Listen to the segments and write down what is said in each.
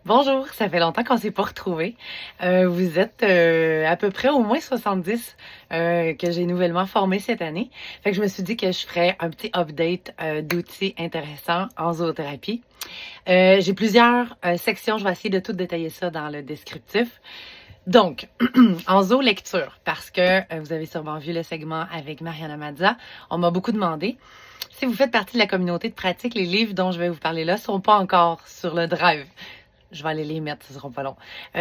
Bonjour, ça fait longtemps qu'on s'est pas retrouvés. Vous êtes à peu près au moins 70 que j'ai nouvellement formé cette année. Fait que je me suis dit que je ferais un petit update d'outils intéressants en zoothérapie. J'ai plusieurs sections, je vais essayer de tout détailler ça dans le descriptif. Donc, en zoo-lecture, parce que vous avez sûrement vu le segment avec Mariana Mazza, on m'a beaucoup demandé. Si vous faites partie de la communauté de pratique, les livres dont je vais vous parler là ne sont pas encore sur le drive. Je vais aller les mettre, ce ne sera pas long.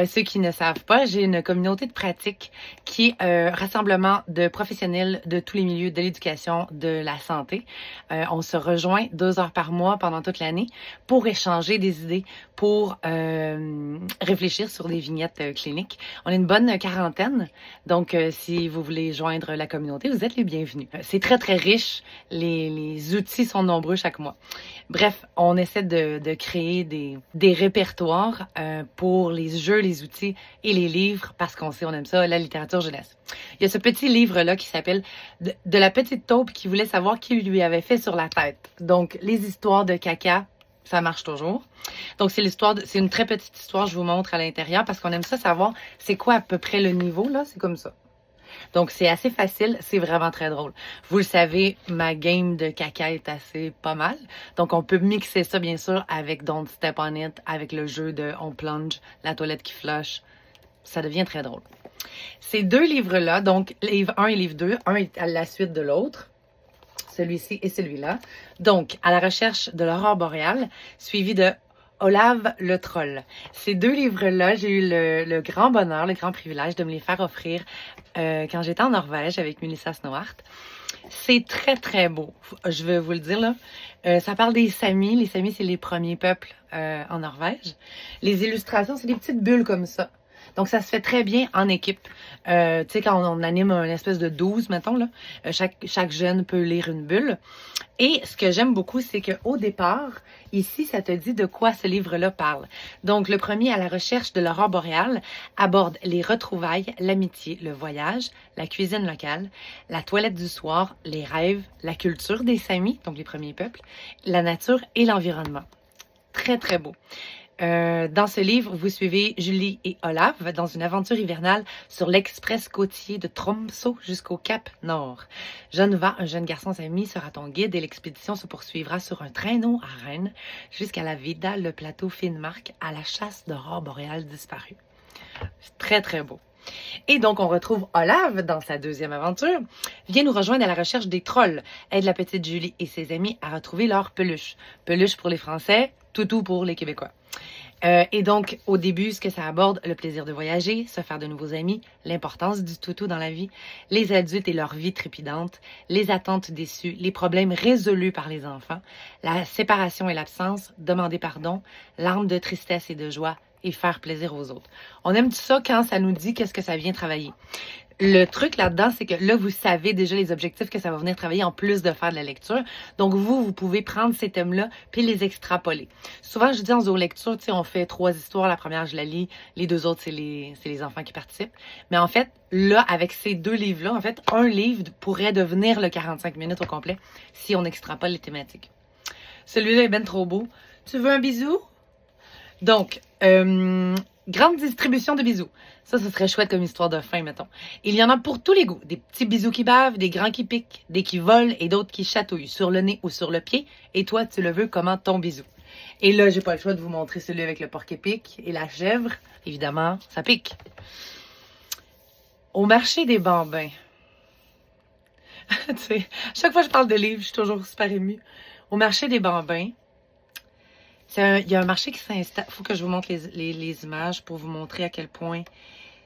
Ceux qui ne savent pas, j'ai une communauté de pratique qui est rassemblement de professionnels de tous les milieux de l'éducation, de la santé. On se rejoint 2 heures par mois pendant toute l'année pour échanger des idées, pour réfléchir sur des vignettes cliniques. On est une bonne quarantaine, donc si vous voulez joindre la communauté, vous êtes les bienvenus. C'est très, très riche. Les outils sont nombreux chaque mois. Bref, on essaie de créer des répertoires pour les jeux, les outils et les livres, parce qu'on sait, on aime ça, la littérature jeunesse. Il y a ce petit livre-là qui s'appelle de la petite taupe qui voulait savoir qui lui avait fait sur la tête. Donc, les histoires de caca, ça marche toujours. Donc, c'est une très petite histoire, je vous montre à l'intérieur, parce qu'on aime ça savoir c'est quoi à peu près le niveau, là, c'est comme ça. Donc, c'est assez facile, c'est vraiment très drôle. Vous le savez, ma game de caca est assez pas mal. Donc, on peut mixer ça, bien sûr, avec Don't Step on It, avec le jeu de On plonge, la toilette qui flush. Ça devient très drôle. Ces deux livres-là, donc livre 1 et livre 2, un est à la suite de l'autre, celui-ci et celui-là. Donc, à la recherche de l'aurore boréale, suivi de Olave le troll. Ces deux livres-là, j'ai eu le grand bonheur, le grand privilège de me les faire offrir quand j'étais en Norvège avec Melissa Snohart. C'est très, très beau. Je vais vous le dire, là. Ça parle des Samis. Les Samis, c'est les premiers peuples en Norvège. Les illustrations, c'est des petites bulles comme ça. Donc, ça se fait très bien en équipe. Tu sais, quand on anime une espèce de 12, mettons, là, chaque jeune peut lire une bulle. Et ce que j'aime beaucoup, c'est qu'au départ, ici, ça te dit de quoi ce livre-là parle. Donc, le premier, à la recherche de l'aurore boréale, aborde les retrouvailles, l'amitié, le voyage, la cuisine locale, la toilette du soir, les rêves, la culture des Samis, donc les premiers peuples, la nature et l'environnement. Très, très beau. Dans ce livre, vous suivez Julie et Olaf dans une aventure hivernale sur l'express côtier de Tromsø jusqu'au Cap Nord. Geneva, un jeune garçon Sami, sera ton guide et l'expédition se poursuivra sur un traîneau à Rennes jusqu'à la Vida, le plateau Finnmark, à la chasse d'aurore boréale disparue. C'est très, très beau. Et donc, on retrouve Olaf dans sa deuxième aventure, vient nous rejoindre à la recherche des trolls, aide la petite Julie et ses amis à retrouver leur peluche. Peluche pour les Français, toutou pour les Québécois. Et donc, au début, ce que ça aborde, le plaisir de voyager, se faire de nouveaux amis, l'importance du toutou dans la vie, les adultes et leur vie trépidante, les attentes déçues, les problèmes résolus par les enfants, la séparation et l'absence, demander pardon, larmes de tristesse et de joie, et faire plaisir aux autres. On aime ça quand ça nous dit qu'est-ce que ça vient travailler. Le truc là-dedans, c'est que là, vous savez déjà les objectifs que ça va venir travailler en plus de faire de la lecture. Donc, vous pouvez prendre ces thèmes-là puis les extrapoler. Souvent, je dis en zoolecture, tu sais, on fait 3 histoires. La première, je la lis. Les 2 autres, c'est les enfants qui participent. Mais en fait, là, avec ces 2 livres-là, en fait, un livre pourrait devenir le 45 minutes au complet si on extrapole les thématiques. Celui-là est ben trop beau. Tu veux un bisou? Donc, grande distribution de bisous. Ça, ce serait chouette comme histoire de fin, mettons. Il y en a pour tous les goûts. Des petits bisous qui bavent, des grands qui piquent, des qui volent et d'autres qui chatouillent sur le nez ou sur le pied. Et toi, tu le veux comment ton bisou? Et là, j'ai pas le choix de vous montrer celui avec le porc-épic et la chèvre. Évidemment, ça pique. Au marché des bambins. Tu sais, chaque fois que je parle de livres, je suis toujours super émue. Au marché des bambins, il y a un marché qui s'installe. Il faut que je vous montre les images pour vous montrer à quel point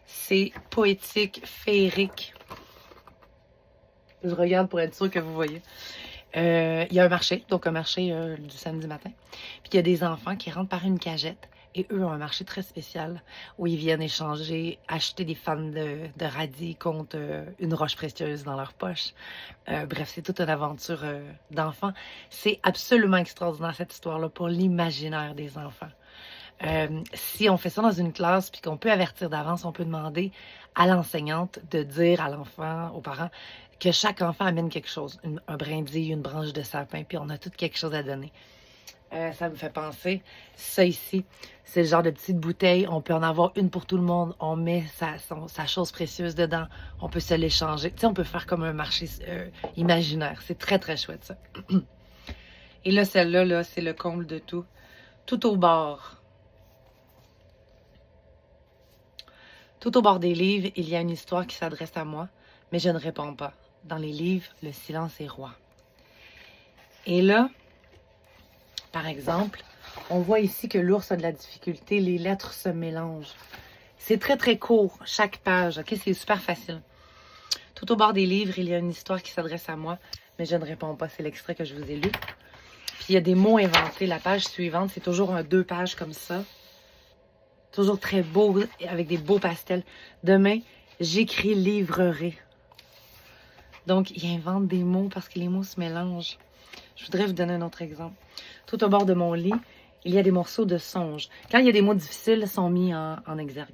c'est poétique, féerique. Je regarde pour être sûre que vous voyez. Il y a un marché, donc un marché du samedi matin. Puis il y a des enfants qui rentrent par une cagette. Et eux ont un marché très spécial où ils viennent échanger, acheter des fans de radis contre une roche précieuse dans leur poche. Bref, c'est toute une aventure d'enfants. C'est absolument extraordinaire cette histoire-là pour l'imaginaire des enfants. Si on fait ça dans une classe puis qu'on peut avertir d'avance, on peut demander à l'enseignante de dire à l'enfant, aux parents, que chaque enfant amène quelque chose. Un brindille, une branche de sapin, puis on a tout quelque chose à donner. Ça me fait penser, ça ici, c'est le genre de petite bouteille, on peut en avoir une pour tout le monde, on met sa chose précieuse dedans, on peut se l'échanger. Tu sais, on peut faire comme un marché imaginaire. C'est très, très chouette, ça. Et là, celle-là, là, c'est le comble de tout. Tout au bord. Tout au bord des livres, il y a une histoire qui s'adresse à moi, mais je ne réponds pas. Dans les livres, le silence est roi. Et là, par exemple, on voit ici que l'ours a de la difficulté, les lettres se mélangent. C'est très, très court, chaque page, ok? C'est super facile. Tout au bord des livres, il y a une histoire qui s'adresse à moi, mais je ne réponds pas. C'est l'extrait que je vous ai lu. Puis il y a des mots inventés. La page suivante, c'est toujours 2 pages comme ça. Toujours très beau, avec des beaux pastels. Demain, j'écris livrerai. Donc, il invente des mots parce que les mots se mélangent. Je voudrais vous donner un autre exemple. Tout au bord de mon lit, il y a des morceaux de songe. Quand il y a des mots difficiles, ils sont mis en exergue.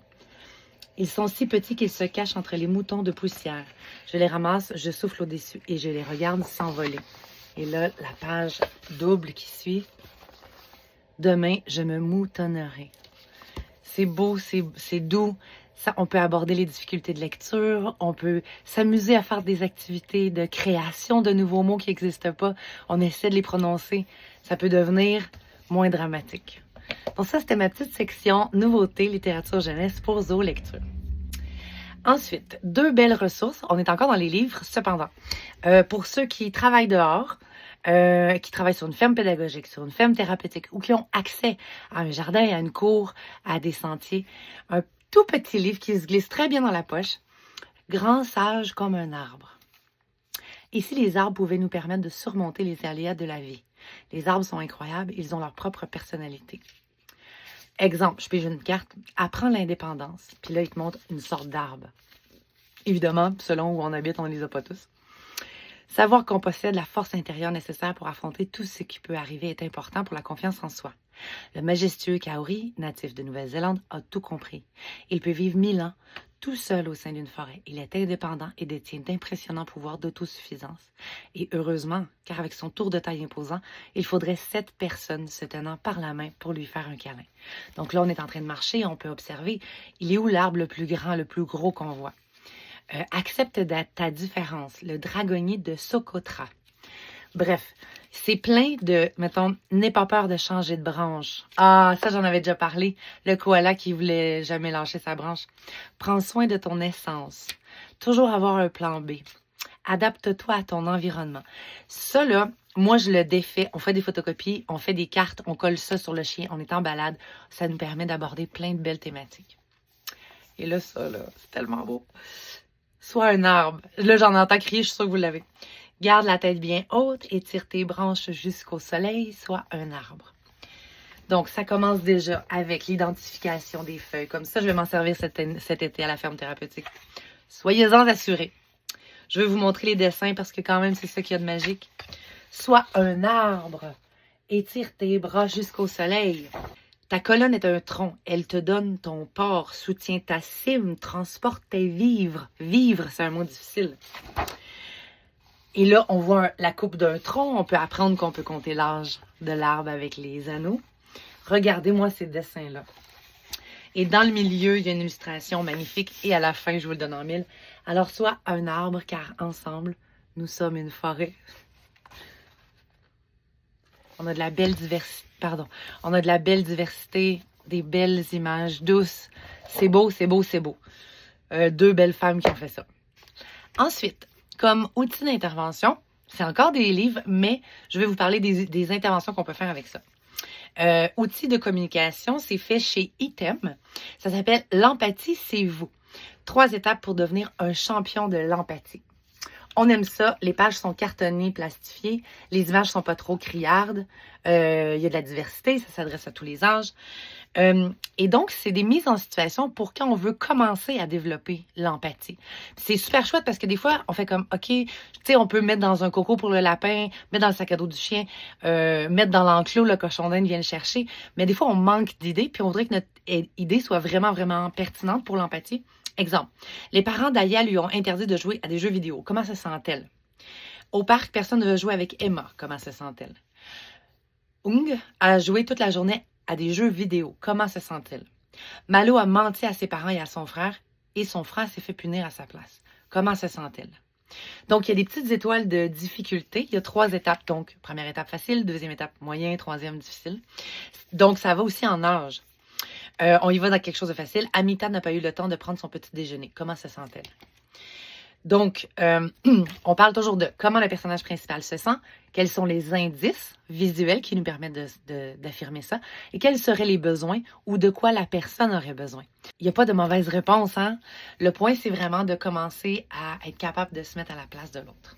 Ils sont si petits qu'ils se cachent entre les moutons de poussière. Je les ramasse, je souffle au-dessus et je les regarde s'envoler. Et là, la page double qui suit. Demain, je me moutonnerai. C'est beau, c'est doux. Ça, on peut aborder les difficultés de lecture, on peut s'amuser à faire des activités de création de nouveaux mots qui n'existent pas. On essaie de les prononcer. Ça peut devenir moins dramatique. Donc ça, c'était ma petite section nouveautés, littérature jeunesse pour Zo Lecture. Ensuite, 2 belles ressources. On est encore dans les livres, cependant. Pour ceux qui travaillent dehors, qui travaillent sur une ferme pédagogique, sur une ferme thérapeutique, ou qui ont accès à un jardin, à une cour, à des sentiers, un tout petit livre qui se glisse très bien dans la poche. Grand sage comme un arbre. Ici, les arbres pouvaient nous permettre de surmonter les aléas de la vie. Les arbres sont incroyables, ils ont leur propre personnalité. Exemple, je pige une carte, apprends l'indépendance. Puis là, il te montre une sorte d'arbre. Évidemment, selon où on habite, on ne les a pas tous. Savoir qu'on possède la force intérieure nécessaire pour affronter tout ce qui peut arriver est important pour la confiance en soi. Le majestueux Kaori, natif de Nouvelle-Zélande, a tout compris. Il peut vivre 1000 ans, tout seul au sein d'une forêt. Il est indépendant et détient d'impressionnants pouvoirs d'autosuffisance. Et heureusement, car avec son tour de taille imposant, il faudrait 7 personnes se tenant par la main pour lui faire un câlin. Donc là, on est en train de marcher, on peut observer, il est où l'arbre le plus grand, le plus gros qu'on voit? Accepte ta différence, le dragonnier de Socotra. Bref, c'est plein de, mettons, n'aie pas peur de changer de branche. Ah, ça, j'en avais déjà parlé. Le koala qui voulait jamais lâcher sa branche. Prends soin de ton essence. Toujours avoir un plan B. Adapte-toi à ton environnement. Ça, là, moi, je le défais. On fait des photocopies, on fait des cartes, on colle ça sur le chien, on est en balade. Ça nous permet d'aborder plein de belles thématiques. Et là, ça, là, c'est tellement beau. Sois un arbre. Là, j'en entends crier, je suis sûre que vous l'avez. Garde la tête bien haute, étire tes branches jusqu'au soleil, sois un arbre. Donc, ça commence déjà avec l'identification des feuilles. Comme ça, je vais m'en servir cet été à la ferme thérapeutique. Soyez-en assurés. Je vais vous montrer les dessins parce que quand même, c'est ça qu'il y a de magique. Sois un arbre. Étire tes bras jusqu'au soleil. Ta colonne est un tronc, elle te donne ton port, soutient ta cime, transporte tes vivres. Vivre, c'est un mot difficile. Et là, on voit la coupe d'un tronc, on peut apprendre qu'on peut compter l'âge de l'arbre avec les anneaux. Regardez-moi ces dessins-là. Et dans le milieu, il y a une illustration magnifique et à la fin, je vous le donne en 1000. Alors, sois un arbre, car ensemble, nous sommes une forêt. On a de la belle diversité. On a de la belle diversité, des belles images douces. C'est beau, c'est beau, c'est beau. 2 belles femmes qui ont fait ça. Ensuite, comme outil d'intervention, c'est encore des livres, mais je vais vous parler des interventions qu'on peut faire avec ça. Outil de communication, c'est fait chez Item. Ça s'appelle L'empathie, c'est vous. 3 étapes pour devenir un champion de l'empathie. On aime ça. Les pages sont cartonnées, plastifiées. Les images sont pas trop criardes. Il y a de la diversité. Ça s'adresse à tous les âges. Et donc, c'est des mises en situation pour quand on veut commencer à développer l'empathie. C'est super chouette parce que des fois, on fait comme, OK, tu sais, on peut mettre dans un coco pour le lapin, mettre dans le sac à dos du chien, mettre dans l'enclos, le cochon d'Inde vient le chercher. Mais des fois, on manque d'idées, puis on voudrait que notre idée soit vraiment, vraiment pertinente pour l'empathie. Exemple, les parents d'Aya lui ont interdit de jouer à des jeux vidéo. Comment se sent-elle? Au parc, personne ne veut jouer avec Emma. Comment se sent-elle? Ung a joué toute la journée à des jeux vidéo. Comment se sent-il? Malo a menti à ses parents et à son frère, et son frère s'est fait punir à sa place. Comment se sent-il? Donc, il y a des petites étoiles de difficulté. Il y a 3 étapes. Donc, première étape facile, deuxième étape moyen, troisième difficile. Donc, ça va aussi en âge. On y va dans quelque chose de facile. Amita n'a pas eu le temps de prendre son petit déjeuner. Comment se sent-elle? Donc, on parle toujours de comment le personnage principal se sent, quels sont les indices visuels qui nous permettent d'affirmer ça, et quels seraient les besoins ou de quoi la personne aurait besoin. Il n'y a pas de mauvaise réponse, hein? Le point, c'est vraiment de commencer à être capable de se mettre à la place de l'autre.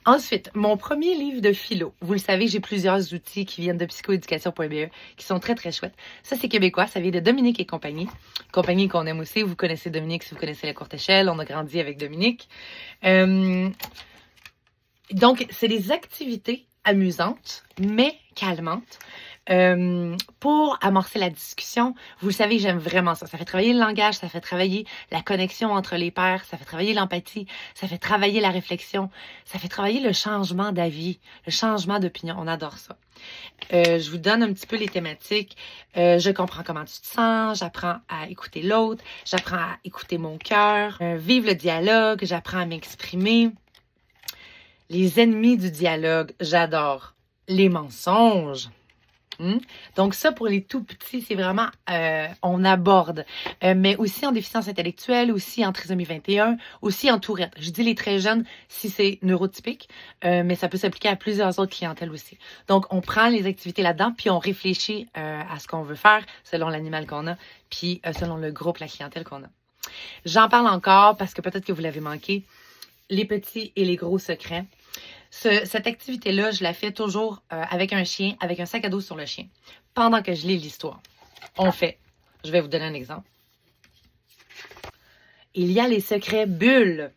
Ensuite, mon premier livre de philo. Vous le savez, j'ai plusieurs outils qui viennent de psychoéducation.be qui sont très, très chouettes. Ça, c'est québécois. Ça vient de Dominique et compagnie. Compagnie qu'on aime aussi. Vous connaissez Dominique si vous connaissez La Courte Échelle. On a grandi avec Dominique. Donc, c'est des activités amusantes, mais calmantes. Pour amorcer la discussion, vous le savez, j'aime vraiment ça. Ça fait travailler le langage, ça fait travailler la connexion entre les pairs, ça fait travailler l'empathie, ça fait travailler la réflexion, ça fait travailler le changement d'avis, le changement d'opinion. On adore ça. Je vous donne un petit peu les thématiques. Je comprends comment tu te sens, j'apprends à écouter l'autre, j'apprends à écouter mon cœur, vivre le dialogue, j'apprends à m'exprimer. Les ennemis du dialogue, j'adore. Les mensonges. Donc ça, pour les tout petits, c'est vraiment, on aborde. Mais aussi en déficience intellectuelle, aussi en trisomie 21, aussi en tourette. Je dis les très jeunes si c'est neurotypique, mais ça peut s'appliquer à plusieurs autres clientèles aussi. Donc, on prend les activités là-dedans, puis on réfléchit à ce qu'on veut faire selon l'animal qu'on a, puis selon le groupe, la clientèle qu'on a. J'en parle encore parce que peut-être que vous l'avez manqué. Les petits et les gros secrets. Cette activité-là, je la fais toujours avec un chien, avec un sac à dos sur le chien, pendant que je lis l'histoire. On fait, je vais vous donner un exemple. Il y a les secrets bulles,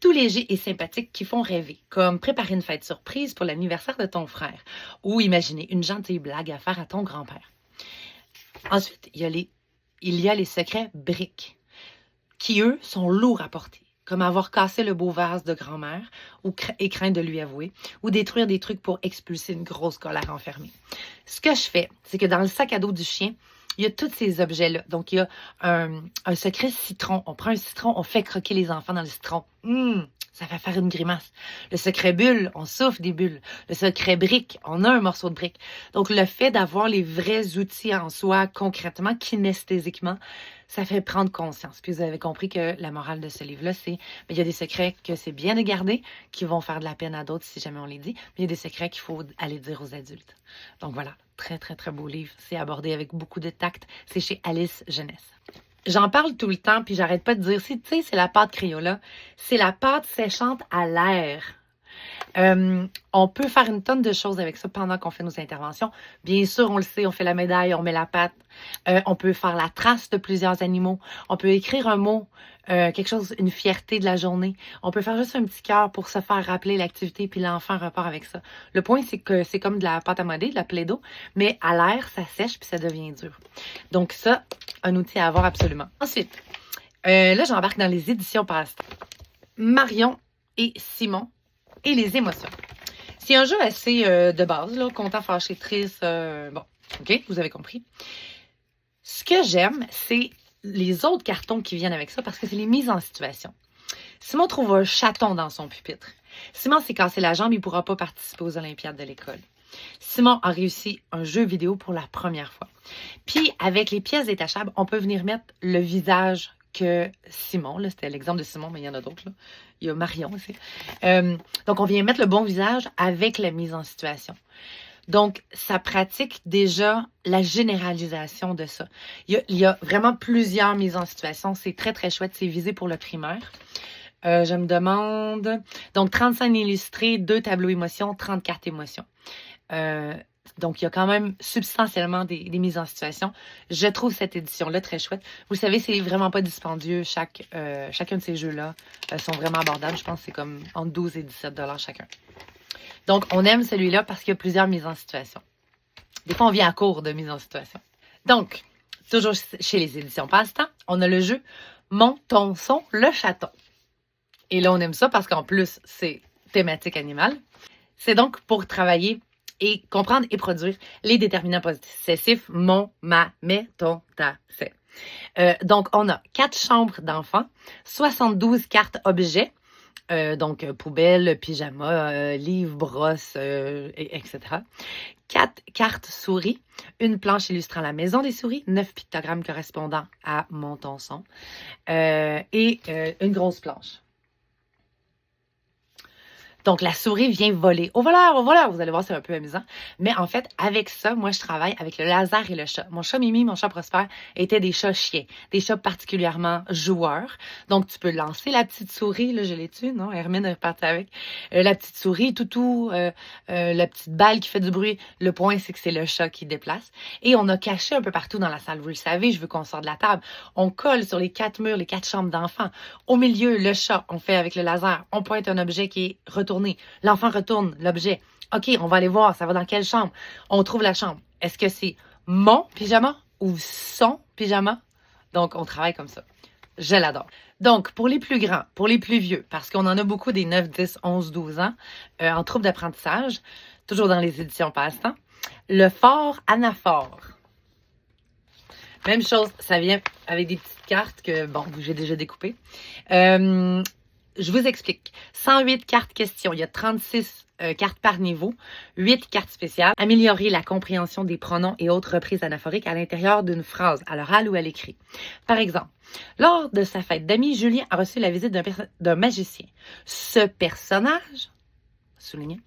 tout légers et sympathiques qui font rêver, comme préparer une fête surprise pour l'anniversaire de ton frère, ou imaginer une gentille blague à faire à ton grand-père. Ensuite, il y a les secrets briques, qui eux sont lourds à porter, comme avoir cassé le beau vase de grand-mère et craindre de lui avouer, ou détruire des trucs pour expulser une grosse colère enfermée. Ce que je fais, c'est que dans le sac à dos du chien, il y a tous ces objets-là. Donc, il y a un secret citron. On prend un citron, on fait croquer les enfants dans le citron. Ça fait faire une grimace. Le secret bulle, on souffle des bulles. Le secret brique, on a un morceau de brique. Donc, le fait d'avoir les vrais outils en soi, concrètement, kinesthésiquement, ça fait prendre conscience. Puis vous avez compris que la morale de ce livre-là, c'est il y a des secrets que c'est bien de garder, qui vont faire de la peine à d'autres si jamais on les dit, mais il y a des secrets qu'il faut aller dire aux adultes. Donc voilà, très, très, très beau livre. C'est abordé avec beaucoup de tact. C'est chez Alice Jeunesse. J'en parle tout le temps, puis j'arrête pas de dire, tu sais, c'est la pâte Crayola, c'est la pâte séchante à l'air. On peut faire une tonne de choses avec ça pendant qu'on fait nos interventions. Bien sûr, on le sait, on fait la médaille, on met la pâte. On peut faire la trace de plusieurs animaux. On peut écrire un mot, quelque chose, une fierté de la journée. On peut faire juste un petit cœur pour se faire rappeler l'activité, puis l'enfant repart avec ça. Le point, c'est que c'est comme de la pâte à modeler, de la Play-Doh, mais à l'air, ça sèche, puis ça devient dur. Donc ça, un outil à avoir absolument. Ensuite, là, j'embarque dans les éditions Passe-Temps. Marion et Simon et les émotions. C'est un jeu assez de base, là, content, fâché, triste. Bon, OK, vous avez compris. Ce que j'aime, c'est les autres cartons qui viennent avec ça parce que c'est les mises en situation. Simon trouve un chaton dans son pupitre. Simon s'est cassé la jambe, il ne pourra pas participer aux Olympiades de l'école. Simon a réussi un jeu vidéo pour la première fois. Puis, avec les pièces détachables, on peut venir mettre le visage que Simon, là, c'était l'exemple de Simon, mais il y en a d'autres, là. Il y a Marion aussi. Donc, on vient mettre le bon visage avec la mise en situation. Donc, ça pratique déjà la généralisation de ça. Il y a vraiment plusieurs mises en situation. C'est très, très chouette. C'est visé pour le primaire. Je me demande... Donc, 35 illustrés, 2 tableaux émotions, 30 cartes émotions. Donc, il y a quand même substantiellement des mises en situation. Je trouve cette édition-là très chouette. Vous savez, c'est vraiment pas dispendieux. Chacun de ces jeux-là sont vraiment abordables. Je pense que c'est comme entre 12 et 17 $ chacun. Donc, on aime celui-là parce qu'il y a plusieurs mises en situation. Des fois, on vient à court de mise en situation. Donc, toujours chez les éditions Passe-Temps, on a le jeu Mon, ton, son, le chaton. Et là, on aime ça parce qu'en plus, c'est thématique animale. C'est donc pour travailler et comprendre et produire les déterminants possessifs mon, ma, mes, ton, ta, c'est. Donc, on a 4 chambres d'enfants, 72 cartes objets, donc poubelle, pyjama, livre, brosse, etc. 4 cartes souris, une planche illustrant la maison des souris, 9 pictogrammes correspondant à mon, ton, son, et une grosse planche. Donc, la souris vient voler. Au voleur, au voleur! Vous allez voir, c'est un peu amusant. Mais en fait, avec ça, moi, je travaille avec le laser et le chat. Mon chat Mimi, mon chat Prosper, étaient des chats chiens. Des chats particulièrement joueurs. Donc, tu peux lancer la petite souris. Là, je l'ai tuée, non? Hermine est repartie avec. La petite souris, toutou, la petite balle qui fait du bruit. Le point, c'est que c'est le chat qui déplace. Et on a caché un peu partout dans la salle. Vous le savez, je veux qu'on sorte de la table. On colle sur les 4 murs, les 4 chambres d'enfants. Au milieu, le chat, on fait avec le laser. On pointe un objet qui est retourné. L'enfant retourne l'objet. OK, on va aller voir, ça va dans quelle chambre? On trouve la chambre. Est-ce que c'est mon pyjama ou son pyjama? Donc, on travaille comme ça. Je l'adore. Donc, pour les plus grands, pour les plus vieux, parce qu'on en a beaucoup des 9, 10, 11, 12 ans, en trouble d'apprentissage, toujours dans les éditions Passe-temps, le fort anaphore. Même chose, ça vient avec des petites cartes que, bon, j'ai déjà découpées. Je vous explique. 108 cartes questions. Il y a 36 cartes par niveau, 8 cartes spéciales. Améliorer la compréhension des pronoms et autres reprises anaphoriques à l'intérieur d'une phrase, à l'oral ou à l'écrit. Par exemple, lors de sa fête d'amis, Julien a reçu la visite d'un magicien. Ce personnage, souligné,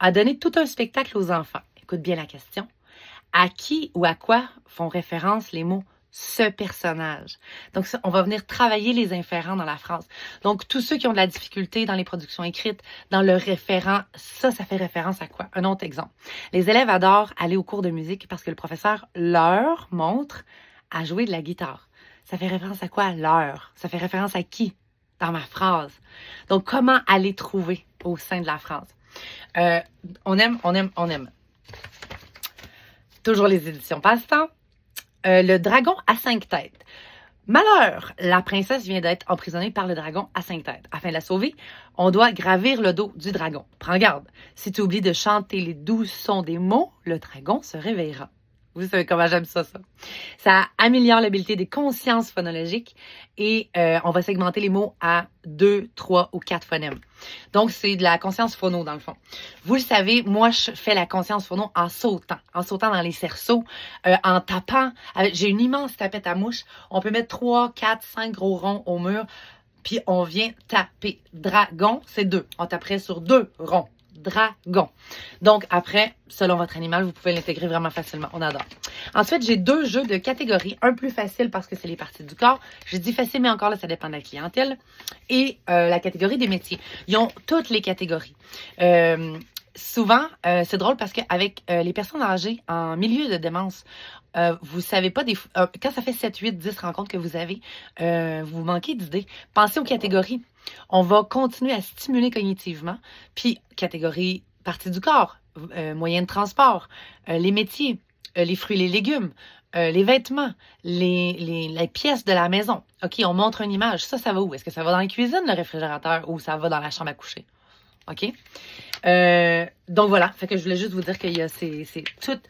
a donné tout un spectacle aux enfants. Écoute bien la question. À qui ou à quoi font référence les mots ce personnage? Donc, ça, on va venir travailler les inférents dans la phrase. Donc, tous ceux qui ont de la difficulté dans les productions écrites, dans le référent, ça fait référence à quoi? Un autre exemple. Les élèves adorent aller au cours de musique parce que le professeur leur montre à jouer de la guitare. Ça fait référence à quoi? Leur. Ça fait référence à qui? Dans ma phrase. Donc, comment aller trouver au sein de la phrase? On aime. Toujours les éditions Passe-temps. Le dragon à 5 têtes. Malheur, la princesse vient d'être emprisonnée par le dragon à 5 têtes. Afin de la sauver, on doit gravir le dos du dragon. Prends garde, si tu oublies de chanter les doux sons des mots, le dragon se réveillera. Vous savez comment j'aime ça. Ça améliore l'habileté des consciences phonologiques et on va segmenter les mots à 2, 3 ou 4 phonèmes. Donc, c'est de la conscience phono, dans le fond. Vous le savez, moi, je fais la conscience phono en sautant dans les cerceaux, en tapant. J'ai une immense tapette à mouche. On peut mettre 3, 4, 5 gros ronds au mur, puis on vient taper. Dragon, c'est 2. On taperait sur 2 ronds. Dragon. Donc, après, selon votre animal, vous pouvez l'intégrer vraiment facilement. On adore. Ensuite, j'ai 2 jeux de catégories. Un plus facile parce que c'est les parties du corps. Je dis facile, mais encore là, ça dépend de la clientèle. Et la catégorie des métiers. Ils ont toutes les catégories. Souvent, c'est drôle parce qu'avec les personnes âgées en milieu de démence, vous savez pas, quand ça fait 7, 8, 10 rencontres que vous avez, vous manquez d'idées. Pensez aux catégories. On va continuer à stimuler cognitivement. Puis, catégorie partie du corps, moyens de transport, les métiers, les fruits et les légumes, les vêtements, les pièces de la maison. OK, on montre une image. Ça va où? Est-ce que ça va dans la cuisine, le réfrigérateur, ou ça va dans la chambre à coucher? OK? Donc voilà, fait que je voulais juste vous dire que toutes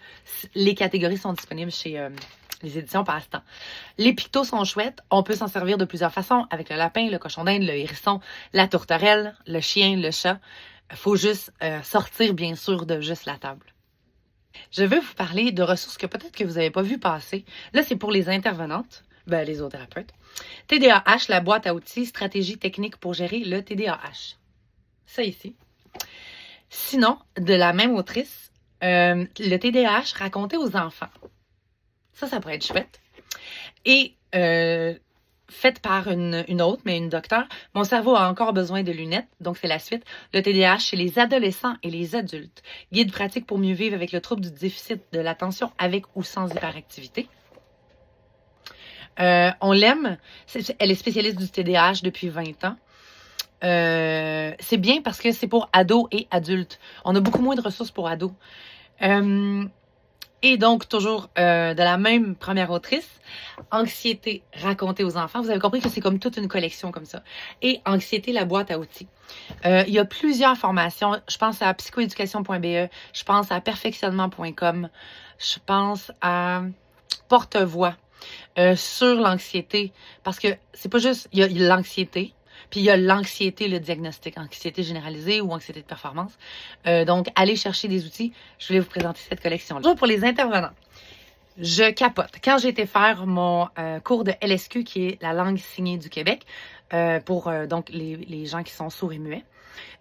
les catégories sont disponibles chez les éditions Passe-temps. Les pictos sont chouettes, on peut s'en servir de plusieurs façons, avec le lapin, le cochon d'Inde, le hérisson, la tourterelle, le chien, le chat. Il faut juste sortir, bien sûr, de juste la table. Je veux vous parler de ressources que peut-être que vous n'avez pas vu passer. Là, c'est pour les intervenantes, les zoothérapeutes. TDAH, la boîte à outils, stratégie technique pour gérer le TDAH. Ça ici. Sinon, de la même autrice, le TDAH raconté aux enfants. Ça pourrait être chouette. Et faite par une autre, mais une docteure, Mon cerveau a encore besoin de lunettes, donc c'est la suite. Le TDAH chez les adolescents et les adultes. Guide pratique pour mieux vivre avec le trouble du déficit de l'attention avec ou sans hyperactivité. On l'aime. Elle est spécialiste du TDAH depuis 20 ans. C'est bien parce que c'est pour ados et adultes. On a beaucoup moins de ressources pour ados. Et donc, toujours de la même première autrice, Anxiété racontée aux enfants. Vous avez compris que c'est comme toute une collection comme ça. Et Anxiété, la boîte à outils. Il y a plusieurs formations. Je pense à psychoéducation.be, je pense à perfectionnement.com, je pense à Porte-Voix sur l'anxiété. Parce que c'est pas juste, il y a l'anxiété, puis il y a l'anxiété, le diagnostic, anxiété généralisée ou anxiété de performance. Donc, allez chercher des outils. Je voulais vous présenter cette collection-là. Pour les intervenants, je capote. Quand j'ai été faire mon cours de LSQ, qui est la langue signée du Québec, pour donc les gens qui sont sourds et muets,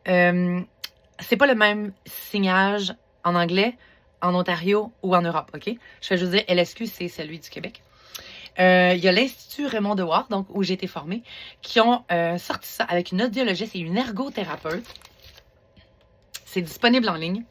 c'est pas le même signage en anglais, en Ontario ou en Europe, OK? Je vais juste dire, LSQ, c'est celui du Québec. Il y a l'Institut Raymond Dewar, donc où j'ai été formée, qui ont sorti ça avec une audiologiste et une ergothérapeute. C'est disponible en ligne.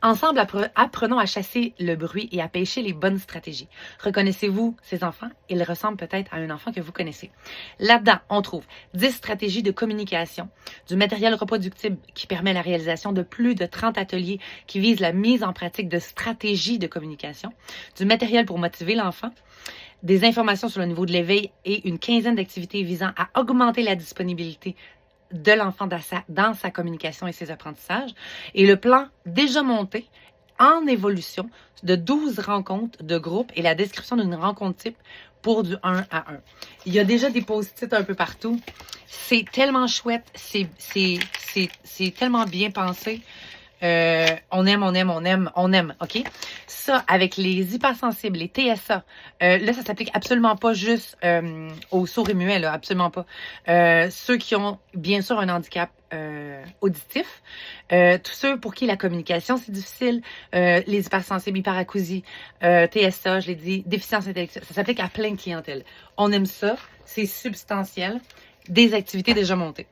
Ensemble, apprenons à chasser le bruit et à pêcher les bonnes stratégies. Reconnaissez-vous ces enfants? Ils ressemblent peut-être à un enfant que vous connaissez. Là-dedans, on trouve 10 stratégies de communication, du matériel reproductible qui permet la réalisation de plus de 30 ateliers qui visent la mise en pratique de stratégies de communication, du matériel pour motiver l'enfant, des informations sur le niveau de l'éveil et une quinzaine d'activités visant à augmenter la disponibilité de l'enfant dans sa communication et ses apprentissages. Et le plan déjà monté en évolution de 12 rencontres de groupe et la description d'une rencontre type pour du 1 à 1. Il y a déjà des post-it un peu partout. C'est tellement chouette. C'est tellement bien pensé. On aime, OK? Ça, avec les hypersensibles, les TSA, là, ça s'applique absolument pas juste aux sourds et muets, là, absolument pas. Ceux qui ont, bien sûr, un handicap auditif, tous ceux pour qui la communication, c'est difficile, les hypersensibles, hyperacousie, TSA, je l'ai dit, déficience intellectuelle, ça s'applique à plein de clientèles. On aime ça, c'est substantiel, des activités déjà montées.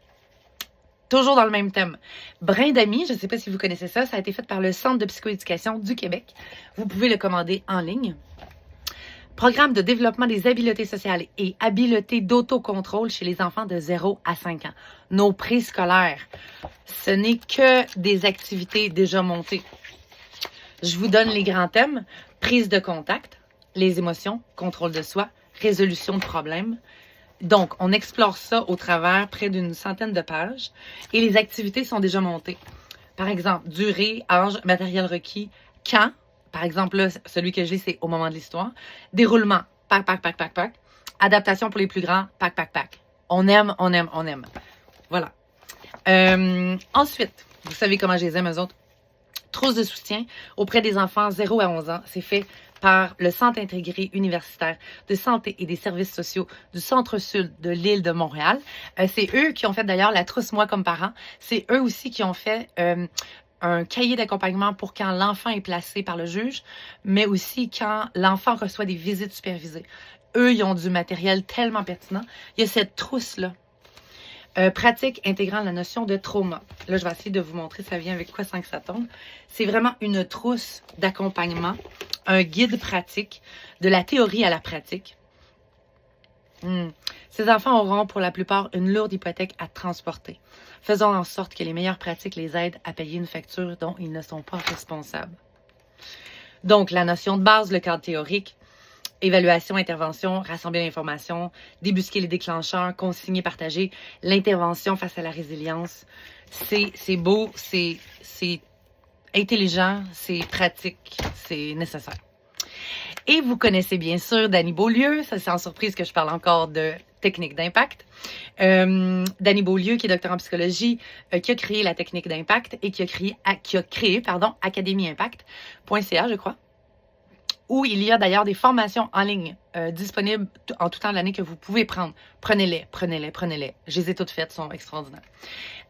Toujours dans le même thème. Brin d'amis, je ne sais pas si vous connaissez ça, ça a été fait par le Centre de psychoéducation du Québec. Vous pouvez le commander en ligne. Programme de développement des habiletés sociales et habiletés d'autocontrôle chez les enfants de 0 à 5 ans. Nos préscolaires, ce n'est que des activités déjà montées. Je vous donne les grands thèmes. Prise de contact, les émotions, contrôle de soi, résolution de problèmes. Donc, on explore ça au travers près d'une centaine de pages et les activités sont déjà montées. Par exemple, durée, âge, matériel requis, quand. Par exemple, là, celui que j'ai, c'est au moment de l'histoire. Déroulement, pack. Adaptation pour les plus grands, pack. On aime. Voilà. Ensuite, vous savez comment je les aime, eux autres. Trousse de soutien auprès des enfants 0 à 11 ans. C'est fait par le Centre intégré universitaire de santé et des services sociaux du Centre-Sud de l'île de Montréal. C'est eux qui ont fait d'ailleurs la trousse Moi comme parent. C'est eux aussi qui ont fait un cahier d'accompagnement pour quand l'enfant est placé par le juge, mais aussi quand l'enfant reçoit des visites supervisées. Eux, ils ont du matériel tellement pertinent. Il y a cette trousse-là. Pratique intégrant la notion de trauma. Là, je vais essayer de vous montrer ça vient avec quoi sans que ça tombe. C'est vraiment une trousse d'accompagnement, un guide pratique, de la théorie à la pratique. Ces enfants auront pour la plupart une lourde hypothèque à transporter. Faisons en sorte que les meilleures pratiques les aident à payer une facture dont ils ne sont pas responsables. Donc, la notion de base, le cadre théorique, évaluation, intervention, rassembler l'information, débusquer les déclencheurs, consigner, partager, l'intervention face à la résilience. C'est beau, c'est intelligent, c'est pratique, c'est nécessaire. Et vous connaissez bien sûr Dany Beaulieu, ça c'est en surprise que je parle encore de technique d'impact. Dany Beaulieu, qui est docteur en psychologie, qui a créé la technique d'impact et qui a créé academyimpact.ca, je crois, où il y a d'ailleurs des formations en ligne disponibles en tout temps de l'année que vous pouvez prendre. Prenez-les. Je les ai toutes faites, sont extraordinaires.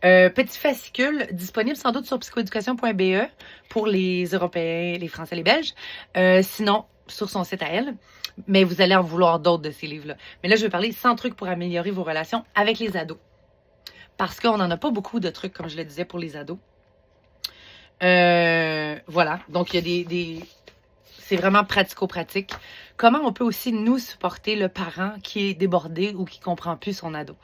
Petit fascicule disponible sans doute sur psychoéducation.be pour les Européens, les Français, les Belges. Sinon, sur son site à elle. Mais vous allez en vouloir d'autres de ces livres-là. Mais là, je vais parler 100 trucs pour améliorer vos relations avec les ados. Parce qu'on n'en a pas beaucoup de trucs, comme je le disais, pour les ados. Voilà. Donc, il y a c'est vraiment pratico-pratique. Comment on peut aussi nous supporter le parent qui est débordé ou qui comprend plus son ado.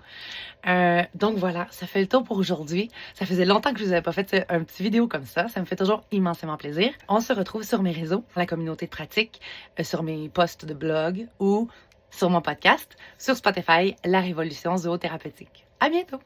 Donc voilà, ça fait le tour pour aujourd'hui. Ça faisait longtemps que je vous avais pas fait un petit vidéo comme ça. Ça me fait toujours immensément plaisir. On se retrouve sur mes réseaux, la communauté de pratique, sur mes posts de blog ou sur mon podcast, sur Spotify, La Révolution Zoothérapeutique. À bientôt!